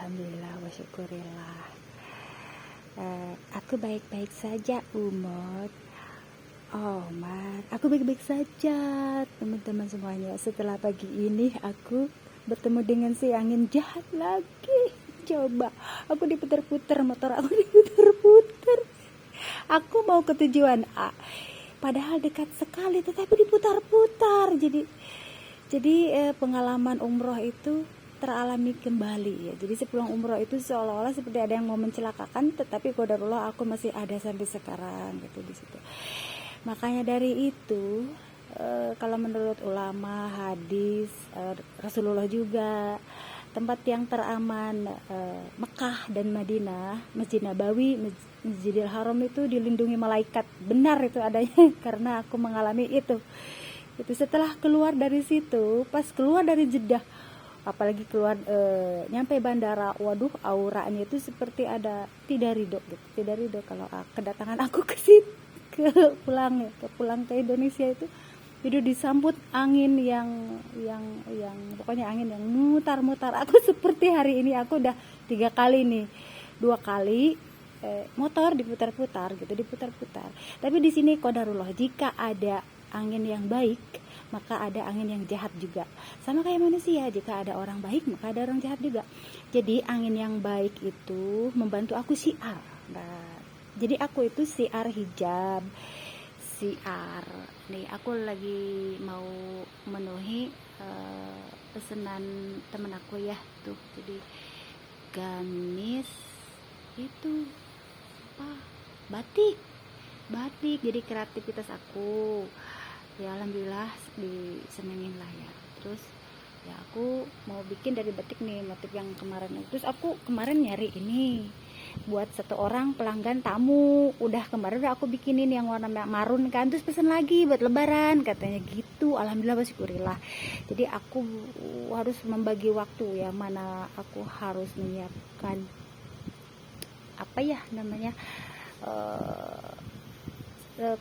Alhamdulillah wa syukurillah. Aku baik-baik saja, Umut. Oh, aku baik-baik saja, teman-teman semuanya. Setelah pagi ini aku bertemu dengan si angin jahat lagi. Coba, aku diputar-putar, motor aku diputar-putar. Aku mau ke tujuan A, padahal dekat sekali, tetapi diputar-putar. Jadi pengalaman umroh itu teralami kembali ya. Jadi sepulang umroh itu seolah-olah seperti ada yang mau mencelakakan, tetapi qadarullah aku masih ada sampai sekarang gitu di situ. Makanya dari itu kalau menurut ulama, hadis, Rasulullah juga, tempat yang teraman Mekah dan Madinah, Masjid Nabawi, Masjidil Haram itu dilindungi malaikat. Benar itu adanya karena aku mengalami itu. Itu setelah keluar dari situ, pas keluar dari Jeddah, apalagi keluar nyampe bandara, waduh auranya itu seperti ada tidak ridho gitu. Tidak ridho kalau kedatangan aku ke situ, pulang ke Indonesia itu disambut angin yang pokoknya angin yang mutar-mutar. Aku seperti hari ini aku udah 3 kali nih, 2 kali motor diputar-putar gitu, diputar-putar. Tapi di sini qadarullah, jika ada angin yang baik maka ada angin yang jahat juga. Sama kayak manusia, jika ada orang baik maka ada orang jahat juga. Jadi angin yang baik itu membantu aku siar. Nah, jadi aku itu siar hijab, siar. Nih aku lagi mau memenuhi pesanan temen aku ya tuh. Jadi gamis itu apa? Batik. Jadi kreativitas aku. Ya alhamdulillah disenengin lah ya. Terus ya aku mau bikin dari batik nih, motif yang kemarin. Terus aku kemarin nyari ini buat 1 orang pelanggan tamu. Kemarin udah aku bikinin yang warna marun kan, terus pesen lagi buat lebaran katanya gitu. Alhamdulillah wasyukurillah. Jadi aku harus membagi waktu ya, mana aku harus menyiapkan apa ya namanya,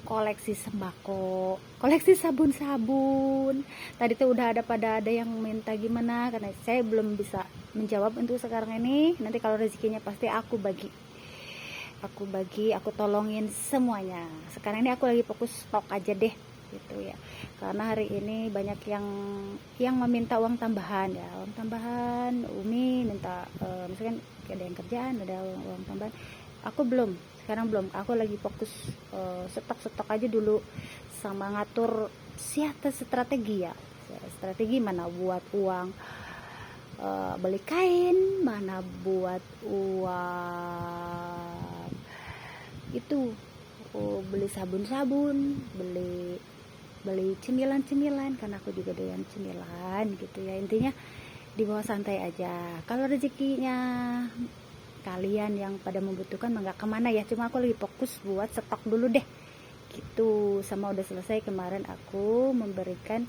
koleksi sembako, koleksi sabun. Tadi tuh udah ada yang minta gimana, karena saya belum bisa menjawab untuk sekarang ini. Nanti kalau rezekinya pasti aku bagi, aku tolongin semuanya. Sekarang ini aku lagi fokus stok aja deh gitu ya, karena hari ini banyak yang meminta uang tambahan ya, Umi minta misalkan ada yang kerjaan, ada uang tambahan. Aku sekarang belum, aku lagi fokus stok aja dulu, sama ngatur strategi ya, strategi mana buat uang beli kain, mana buat uang itu beli sabun, beli cemilan karena aku juga doyan cemilan gitu ya. Intinya dibawa santai aja. Kalau rezekinya kalian yang pada membutuhkan nggak kemana ya, cuma aku lagi fokus buat stok dulu deh gitu. Sama udah selesai kemarin aku memberikan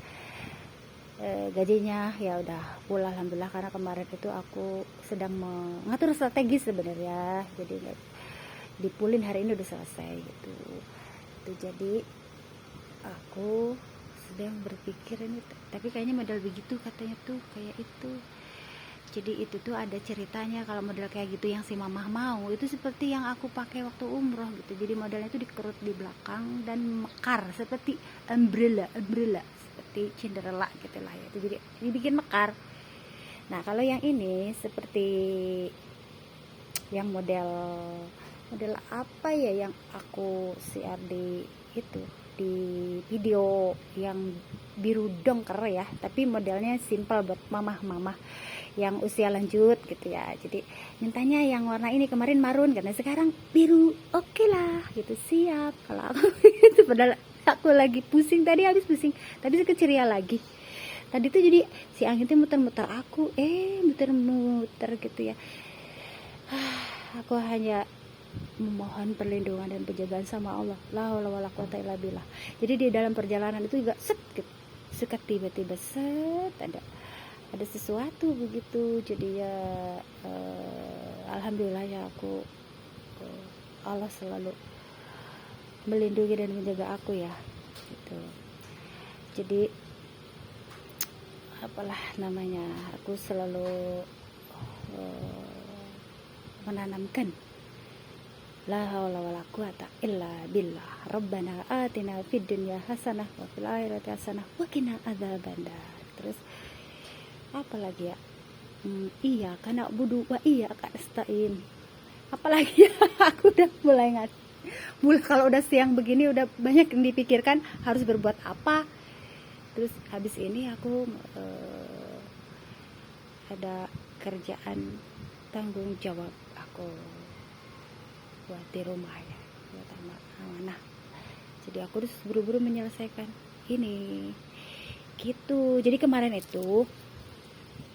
gajinya, ya udah pulang alhamdulillah, karena kemarin itu aku sedang mengatur strategi sebenarnya, jadi dipulin hari ini udah selesai gitu. Jadi aku sedang berpikir ini, tapi kayaknya model begitu katanya tuh kayak itu. Jadi itu tuh ada ceritanya, kalau model kayak gitu yang si mamah mau itu seperti yang aku pakai waktu umroh gitu. Jadi modelnya itu dikerut di belakang dan mekar seperti umbrella seperti Cinderella gitu lah ya. Itu jadi dibikin mekar. Nah kalau yang ini seperti yang model apa ya yang aku share di itu, di video yang biru dongker ya, tapi modelnya simple buat mamah yang usia lanjut gitu ya. Jadi mintanya yang warna ini, kemarin marun karena sekarang biru, oke lah gitu, siap. Kalau aku itu padahal aku lagi pusing, habis pusing tadi keceria lagi. Tadi tuh jadi si angin tuh muter-muter aku, muter-muter gitu ya. Aku hanya memohon perlindungan dan penjagaan sama Allah. La haula wala quwata illa billah. Jadi di dalam perjalanan itu juga suka tiba-tiba ada sesuatu begitu. Jadi ya alhamdulillah ya aku Allah selalu melindungi dan menjaga aku ya gitu. Jadi apalah namanya, aku selalu menanamkan la haula wala quwata illa billah. Rabbana atina fid dunya hasanah wa fil akhirati hasanah wa qina adzabannar. Terus apa lagi ya? Iya karena budu wa iya nasta'in. Apalagi ya, aku udah mulai mulai kalau udah siang begini udah banyak yang dipikirkan harus berbuat apa. Terus habis ini aku ada kerjaan tanggung jawab aku buat di rumah ya, buat amanah. Jadi aku harus buru-buru menyelesaikan ini gitu. Jadi kemarin itu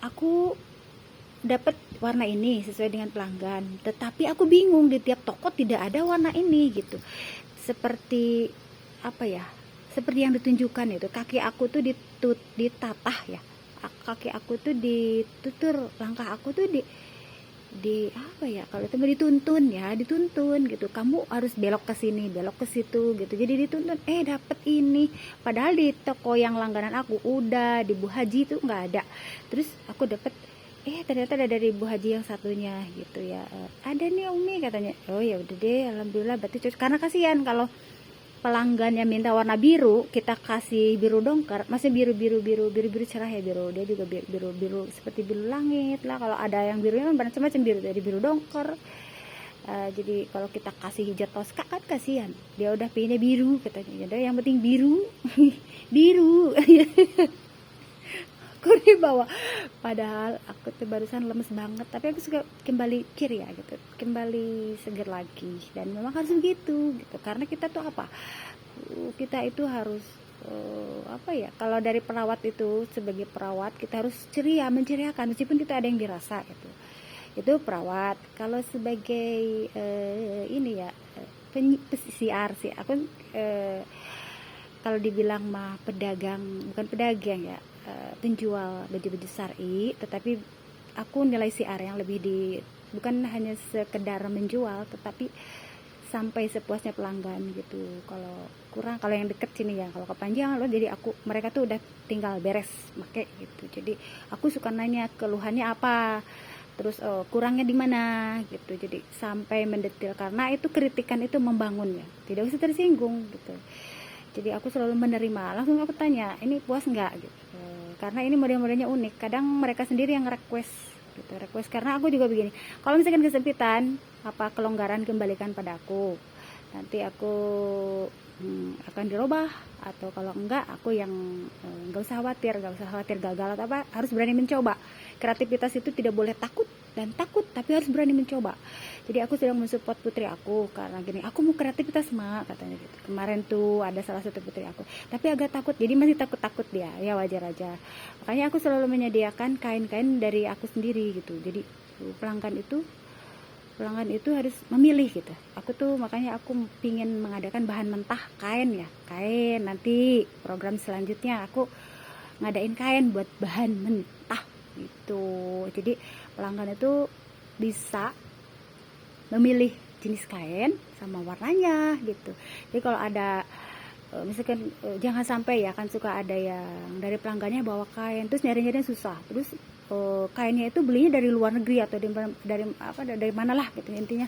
aku dapat warna ini sesuai dengan pelanggan, tetapi aku bingung di tiap toko tidak ada warna ini gitu. Seperti apa ya, seperti yang ditunjukkan itu, kaki aku tuh ditatah ya, kaki aku tuh ditutur, langkah aku tuh di apa ya, kalau itu dituntun gitu, kamu harus belok ke sini, belok ke situ gitu. Jadi dituntun, dapet ini, padahal di toko yang langganan aku udah di Bu Haji tuh nggak ada. Terus aku dapet ternyata ada dari Bu Haji yang satunya gitu ya. Ada nih Umi katanya. Oh ya udah deh, alhamdulillah berarti cocok. Karena kasihan kalau pelanggan yang minta warna biru kita kasih biru dongker, masih biru cerah ya, biru dia juga biru seperti biru langit lah. Kalau ada yang birunya kan macam-macam biru, dari biru dongker. Jadi kalau kita kasih hijau toska kan kasihan, dia udah pilihnya biru katanya. Jadi yang penting biru biru. Aku dibawa, padahal aku tuh barusan lemes banget, tapi aku suka kembali ceria gitu, kembali seger lagi. Dan memang harus begitu gitu, karena kita tuh apa, kita itu harus apa ya, kalau dari perawat itu, sebagai perawat kita harus ceria, menceriakan meskipun kita ada yang dirasa gitu. Itu perawat. Kalau sebagai ini ya, PCR sih aku kalau dibilang mah pedagang, bukan pedagang ya, penjual baju-baju syar'i, tetapi aku nilai CR yang lebih bukan hanya sekedar menjual, tetapi sampai sepuasnya pelanggan gitu. Kalau kurang, kalau yang deket sini ya, kalau kepanjangan loh, jadi mereka tuh udah tinggal beres pakai gitu. Jadi aku suka nanya keluhannya apa, terus kurangnya di mana gitu. Jadi sampai mendetil, karena itu kritikan itu membangun ya, tidak usah tersinggung gitu. Jadi aku selalu menerima, langsung aku tanya, ini puas nggak gitu, karena ini model-modelnya unik. Kadang mereka sendiri yang request gitu, karena aku juga begini, kalau misalkan kesempitan, kelonggaran kembalikan pada aku, nanti aku akan dirubah. Atau kalau enggak, aku yang nggak usah khawatir gagal atau apa, harus berani mencoba. Kreativitas itu tidak boleh takut, tapi harus berani mencoba. Jadi aku sedang mensupport putri aku, karena gini, aku mau kreativitas mak katanya gitu. Kemarin tuh ada salah satu putri aku, tapi agak takut, jadi masih takut dia, ya wajar aja. Makanya aku selalu menyediakan kain-kain dari aku sendiri gitu. Jadi pelanggan itu harus memilih gitu. Aku tuh makanya aku pingin mengadakan bahan mentah, kain. Nanti program selanjutnya aku ngadain kain buat bahan mentah gitu. Jadi pelanggan itu bisa memilih jenis kain sama warnanya gitu. Jadi kalau ada misalkan jangan sampai ya, kan suka ada yang dari pelanggannya bawa kain terus nyari-nyari susah, terus kainnya itu belinya dari luar negeri atau dari mana lah gitu, intinya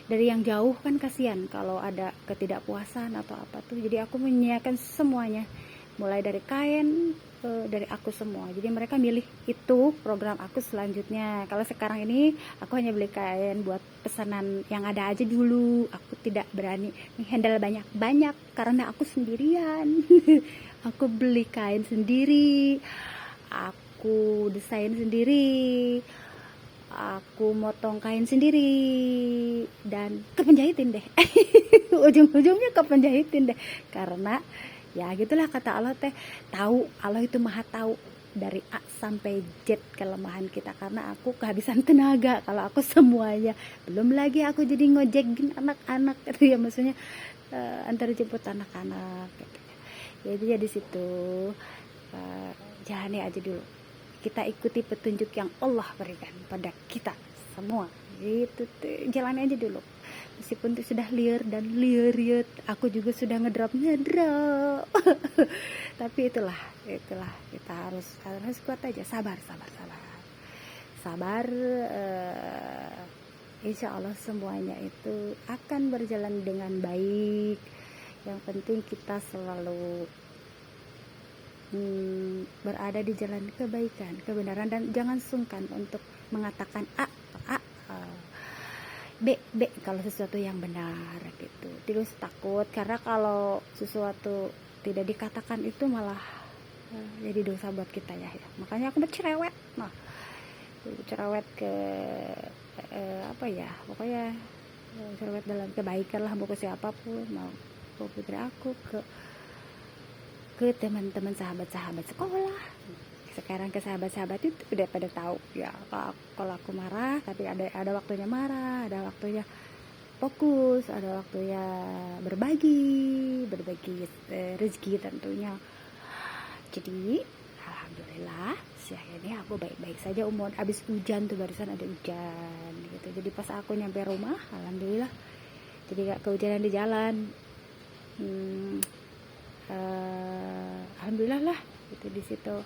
dari yang jauh, kan kasihan kalau ada ketidakpuasan atau apa tuh. Jadi aku menyiapkan semuanya, mulai dari kain dari aku semua. Jadi mereka milih itu program aku selanjutnya. Kalau sekarang ini aku hanya beli kain buat pesanan yang ada aja dulu. Aku tidak berani menghandle banyak-banyak karena aku sendirian. Aku beli kain sendiri, aku desain sendiri, aku motong kain sendiri, dan kepenjahitin deh. Ujung-ujungnya kepenjahitin deh, karena ya gitulah kata Allah teh, tahu, Allah itu maha tahu dari A sampai Z kelemahan kita. Karena aku kehabisan tenaga kalau aku semuanya, belum lagi aku jadi ngojekin anak-anak itu ya, maksudnya antar jemput anak-anak gitu. Jadi ya di situ jalani aja dulu, kita ikuti petunjuk yang Allah berikan pada kita semua gitu, jalani aja dulu. Meskipun itu sudah liar dan liar, aku juga sudah ngedrop tapi itulah kita harus kuat aja, sabar insya Allah semuanya itu akan berjalan dengan baik. Yang penting kita selalu berada di jalan kebaikan, kebenaran, dan jangan sungkan untuk mengatakan A, B kalau sesuatu yang benar gitu. Tidak usah takut, karena kalau sesuatu tidak dikatakan itu malah jadi dosa buat kita ya. Makanya aku bercerewet, cerewet ke pokoknya cerewet dalam kebaikan lah, mau ke siapapun, mau putri aku, ke teman-teman sahabat-sahabat sekolah. Sekarang ke sahabat-sahabat itu udah pada tahu ya, kalau aku marah, tapi ada waktunya marah, ada waktunya fokus, ada waktunya berbagi rezeki tentunya. Jadi alhamdulillah siang ini aku baik-baik saja. Abis hujan tuh, barusan ada hujan gitu. Jadi pas aku nyampe rumah, alhamdulillah jadi gak kehujanan di jalan. Alhamdulillah lah itu di situ.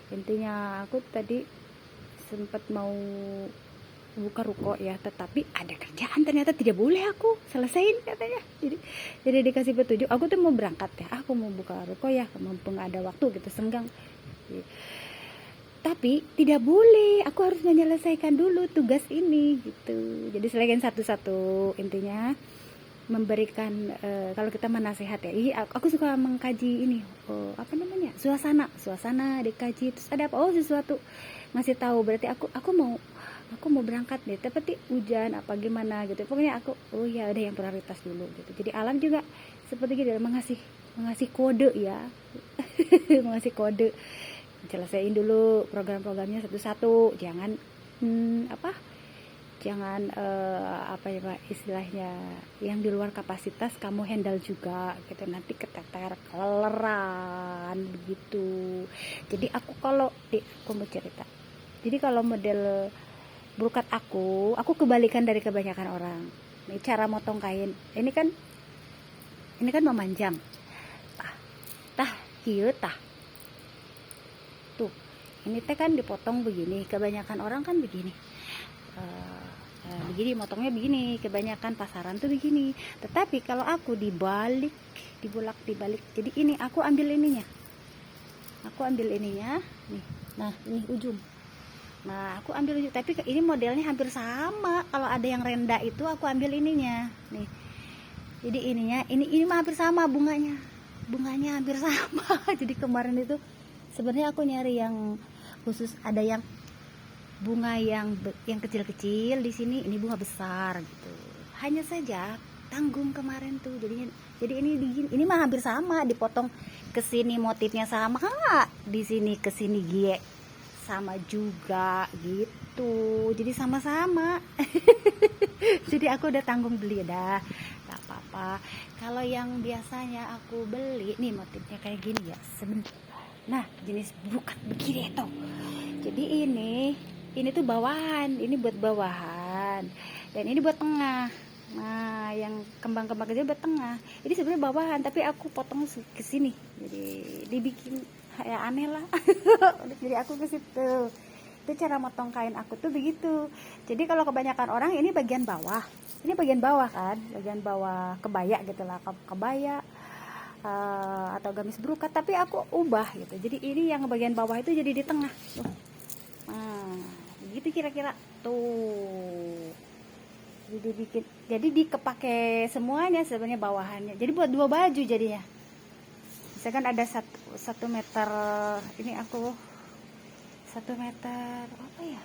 Intinya aku tadi sempat mau buka ruko ya, tetapi ada kerjaan, ternyata tidak boleh aku selesain katanya. Jadi dikasih petunjuk, aku tuh mau berangkat ya, aku mau buka ruko ya, mumpung ada waktu gitu, senggang. Tapi tidak boleh, aku harus menyelesaikan dulu tugas ini gitu. Jadi selesaikan satu-satu. Intinya memberikan kalau kita menasehat ya, aku suka mengkaji ini, suasana dikaji, terus ada apa, sesuatu ngasih tahu, berarti aku mau berangkat deh, tapi hujan apa gimana gitu. Pokoknya aku ya ada yang prioritas dulu gitu. Jadi alam juga seperti gitu, mengasih kode ya. Mengasih kode, selesaiin dulu program-programnya satu-satu, jangan jangan istilahnya yang di luar kapasitas kamu handle juga gitu, nanti keteter keleleran begitu. Jadi aku mau cerita, jadi kalau model brokat aku kebalikan dari kebanyakan orang. Ini cara motong kain, ini kan memanjang kieu tuh, ini teh kan dipotong begini, kebanyakan orang kan begini. Begini motongnya begini, kebanyakan pasaran tuh begini. Tetapi kalau aku dibalik. Jadi ini aku ambil ininya nih. Nah, ini ujung. Nah, aku ambil ujung, tapi ini modelnya hampir sama. Kalau ada yang renda itu aku ambil ininya. Nih. Jadi ini mah hampir sama bunganya. Bunganya hampir sama. Jadi kemarin itu sebenarnya aku nyari yang khusus, ada yang bunga yang kecil-kecil, di sini ini bunga besar gitu. Hanya saja tanggung kemarin tuh, jadi ini mah hampir sama, dipotong ke sini motifnya sama, di sini ke sini gie sama juga gitu. Jadi sama-sama. Jadi aku udah tanggung beli dah, gak apa-apa. Kalau yang biasanya aku beli nih motifnya kayak gini ya, sebentar. Nah, jenis brokat begini tuh. Jadi ini tuh bawahan, ini buat bawahan, dan ini buat tengah. Nah, yang kembang-kembang kecil buat tengah. Ini sebenarnya bawahan, tapi aku potong ke sini. Jadi dibikin ya aneh lah. Jadi aku ke situ. Itu cara motong kain aku tuh begitu. Jadi kalau kebanyakan orang ini bagian bawah. Ini bagian bawah kan, bagian bawah kebaya gitu lah, kebaya atau gamis brokat, tapi aku ubah gitu. Jadi ini yang bagian bawah itu jadi di tengah. Gitu kira-kira tuh. Jadi dikepake semuanya sebenarnya bawahannya. Jadi buat 2 baju jadinya. Misalkan ada 1 meter, ini aku 1 meter apa ya?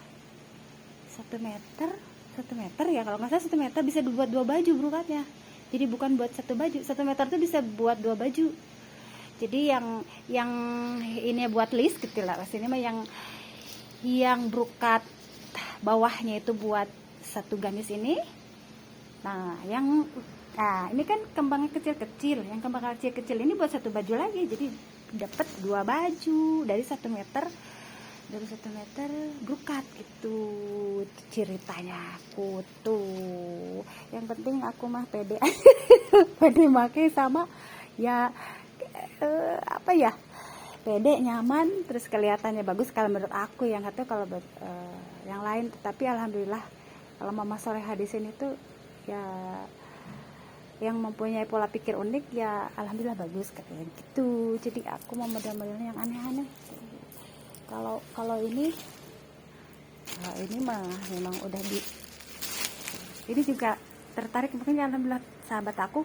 1 meter ya, kalau nggak salah 1 meter bisa buat 2 baju brokatnya. Jadi bukan buat 1 baju, 1 meter tuh bisa buat 2 baju. Jadi yang ini buat list gitu lah. Ini mah yang brokat bawahnya itu buat 1 gamis ini. Nah, ini kan kembangnya kecil-kecil. Yang kembang kecil-kecil ini buat 1 baju lagi. Jadi dapat 2 baju dari 1 meter. Dari 1 meter brokat gitu ceritanya aku tuh. Yang penting aku mah pede. Pede make sama ya pede, nyaman, terus kelihatannya bagus kalau menurut aku, yang kata kalau yang lain. Tetapi alhamdulillah Kalau Mama Soleha di sini tuh ya yang mempunyai pola pikir unik ya alhamdulillah bagus katanya gitu. Jadi aku mau model-modelnya yang aneh-aneh. Kalau kalau ini mah memang udah ini juga tertarik, makanya alhamdulillah sahabat aku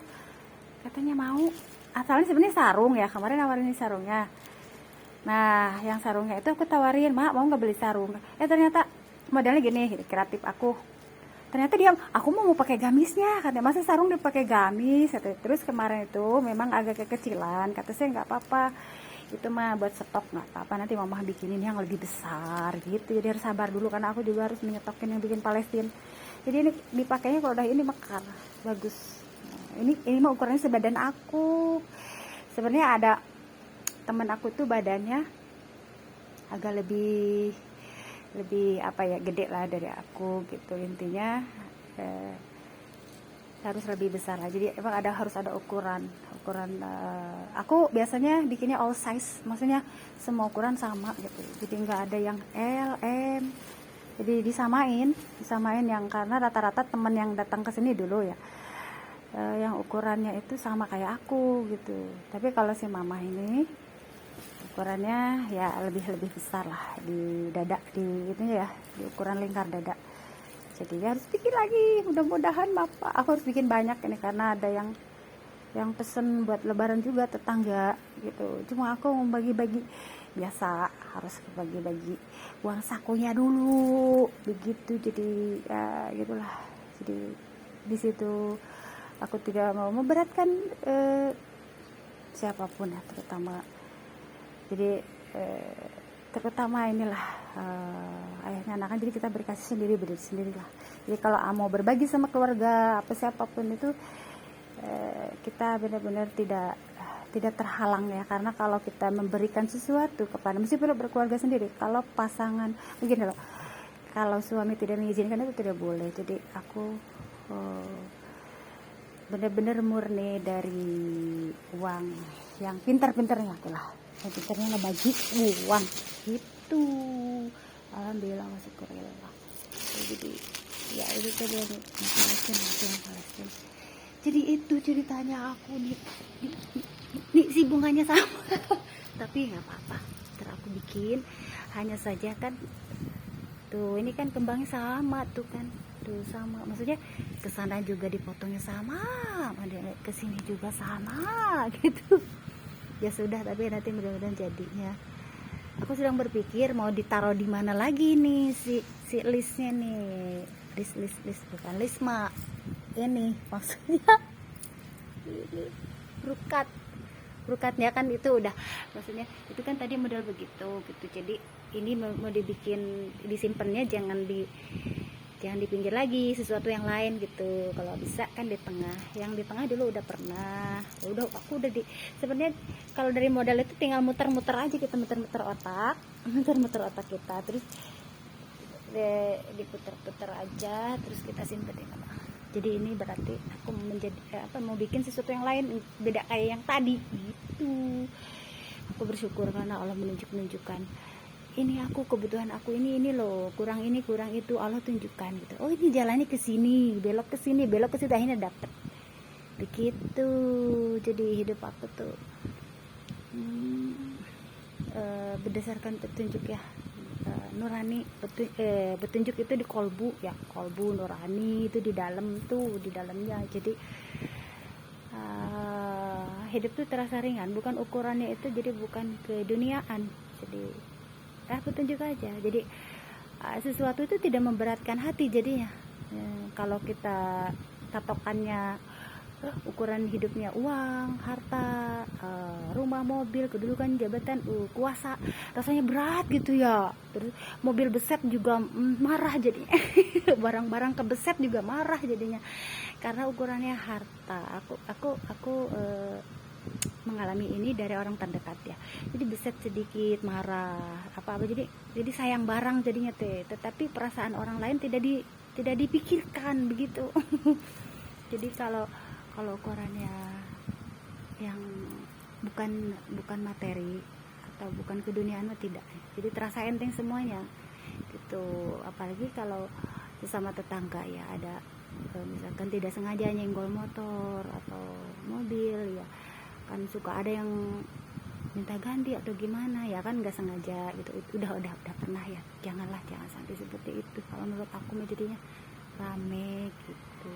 katanya mau, asalnya sebenarnya sarung ya, kemarin nawarin sarungnya. Nah yang sarungnya itu aku tawarin, Mak mau nggak beli sarung, ternyata modelnya gini, kreatif aku. Ternyata dia, aku mau pakai gamisnya, katanya masa sarung dipakai gamis, katanya. Terus kemarin itu memang agak kekecilan, kata saya nggak apa-apa, itu mah buat stok nggak apa-apa, nanti mama bikinin yang lebih besar gitu. Jadi harus sabar dulu karena aku juga harus menyetokin yang bikin Palestina. Jadi ini dipakainya kalau udah ini mekar bagus. Nah, ini mah ukurannya sebadan aku. Sebenarnya ada teman aku tuh badannya agak lebih apa ya, gede lah dari aku gitu. Intinya harus lebih besar lah. Jadi emang harus ada ukuran. Aku biasanya bikinnya all size, maksudnya semua ukuran sama gitu. Jadi nggak ada yang L, M. Jadi disamain yang, karena rata-rata temen yang datang ke sini dulu ya, yang ukurannya itu sama kayak aku gitu. Tapi kalau si mama ini ukurannya ya lebih besar lah di dada, di itu ya, di ukuran lingkar dada. Jadi harus bikin lagi, mudah-mudahan bapak, aku harus bikin banyak ini karena ada yang pesen buat lebaran juga, tetangga gitu. Cuma aku mau bagi-bagi, biasa harus bagi-bagi uang sakunya dulu begitu. Jadi ya gitulah. Jadi di situ aku tidak mau memberatkan siapapun ya, terutama inilah ayahnya anak kan. Jadi kita berkasih sendirilah. Jadi kalau mau berbagi sama keluarga apa siapapun itu, kita benar-benar tidak terhalang ya, karena kalau kita memberikan sesuatu kepada, meskipun berkeluarga sendiri, kalau pasangan begini loh, kalau suami tidak mengizinkan itu tidak boleh. Jadi aku benar-benar murni dari uang yang pintar-pintarnya itulah, yang pintarnya ngebagi uang gitu. Alhamdulillah wa syukurillah. Jadi ya itu tadi yang Palestina. Jadi itu ceritanya aku nih si bunganya sama tapi nggak apa-apa, ntar aku bikin. Hanya saja kan tuh ini kan kembangnya sama tuh kan, tuh sama, maksudnya kesana juga dipotongnya sama, kesini juga sama gitu. Ya sudah, tapi nanti mudah-mudahan jadinya. Aku sedang berpikir mau ditaruh di mana lagi nih si listnya nih, list bukan list mak, ini maksudnya ini brukatnya kan itu udah, maksudnya itu kan tadi model begitu gitu. Jadi ini mau dibikin, disimpannya jangan di pinggir lagi, sesuatu yang lain gitu. Kalau bisa kan di tengah, yang di tengah dulu udah pernah, aku udah sebenarnya kalau dari model itu tinggal muter-muter aja, kita muter-muter otak kita, terus diputer-puter aja, terus kita simpen di mana. Jadi ini berarti aku mau bikin sesuatu yang lain, beda kayak yang tadi gitu. Aku bersyukur karena Allah menunjukkan ini aku, kebutuhan aku ini loh, kurang ini kurang itu, Allah tunjukkan gitu. Oh ini jalannya ke sini, belok ke sini, belok ke situ, akhirnya dapet begitu. Jadi hidup aku tuh berdasarkan petunjuk ya, nurani. Petunjuk itu di kolbu ya, kolbu nurani itu di dalamnya. Jadi hidup tuh terasa ringan, bukan ukurannya itu, jadi bukan keduniaan, jadi petunjuk aja. Jadi sesuatu itu tidak memberatkan hati jadinya. Kalau kita patokannya ukuran hidupnya uang, harta, rumah, mobil, kedudukan, jabatan, kuasa, rasanya berat gitu ya. Terus mobil beset juga marah jadinya. Barang-barang kebeset juga marah jadinya, karena ukurannya harta. Aku mengalami ini dari orang terdekat ya. Jadi beset sedikit marah apa jadi sayang barang jadinya tetapi perasaan orang lain tidak dipikirkan begitu. Jadi kalau ukurannya yang bukan materi atau bukan keduniaan tidak, jadi terasa enteng semuanya gitu. Apalagi kalau sesama tetangga ya, ada misalkan tidak sengaja nyenggol motor atau mobil ya kan, suka ada yang minta ganti atau gimana ya kan, nggak sengaja gitu. Udah pernah ya, jangan sampai seperti itu. Kalau menurut aku jadinya rame gitu.